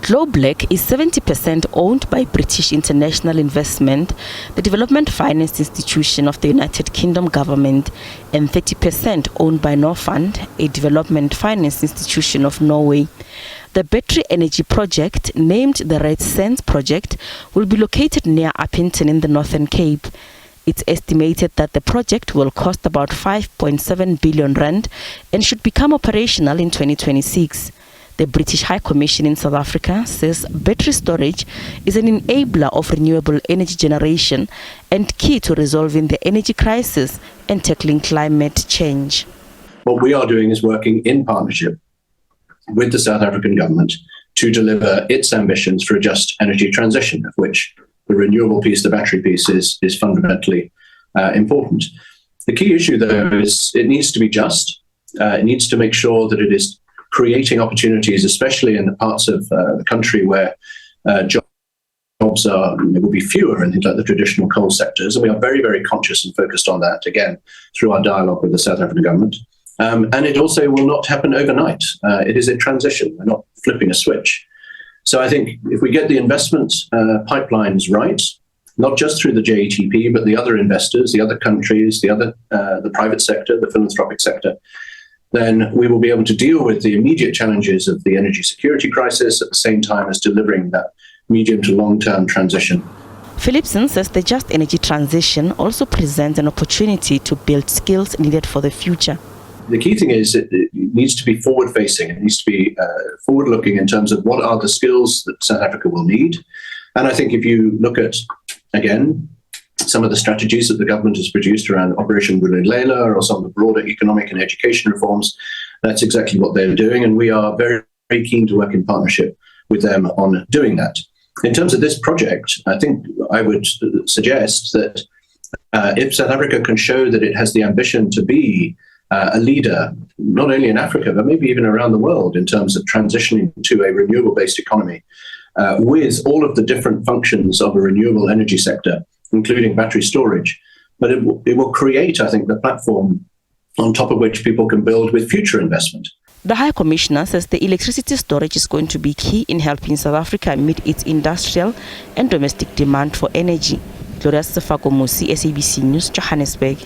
Globeleq is 70% owned by British International Investment, the development finance institution of the United Kingdom government, and 30% owned by Norfund, a development finance institution of Norway. The battery energy project, named the Red Sands project, will be located near Appington in the Northern Cape. It's estimated that the project will cost about 5.7 billion rand and should become operational in 2026. The British High Commission in South Africa says battery storage is an enabler of renewable energy generation and key to resolving the energy crisis and tackling climate change. What we are doing is working in partnership with the South African government to deliver its ambitions for a just energy transition, of which the renewable piece, the battery piece, is fundamentally important. The key issue, though, is it needs to be just. It needs to make sure that it is creating opportunities, especially in the parts of the country where jobs will be fewer in things like the traditional coal sectors. And we are very, very conscious and focused on that, again, through our dialogue with the South African government. And it also will not happen overnight. It is a transition. We're not flipping a switch. So I think if we get the investment pipelines right, not just through the JETP, but the other investors, the other countries, the private sector, the philanthropic sector, then we will be able to deal with the immediate challenges of the energy security crisis at the same time as delivering that medium to long-term transition. Philipson says the just energy transition also presents an opportunity to build skills needed for the future. The key thing is it needs to be forward-facing. It needs to be forward-looking in terms of what are the skills that South Africa will need. And I think if you look at, again, some of the strategies that the government has produced around Operation Globeleq or some of the broader economic and education reforms, that's exactly what they're doing. And we are very, very keen to work in partnership with them on doing that. In terms of this project, I think I would suggest that if South Africa can show that it has the ambition to be a leader, not only in Africa, but maybe even around the world in terms of transitioning to a renewable-based economy with all of the different functions of a renewable energy sector, including battery storage. But it will create, I think, the platform on top of which people can build with future investment. The High Commissioner says the electricity storage is going to be key in helping South Africa meet its industrial and domestic demand for energy. Gloria Sefakomusi, SABC News, Johannesburg.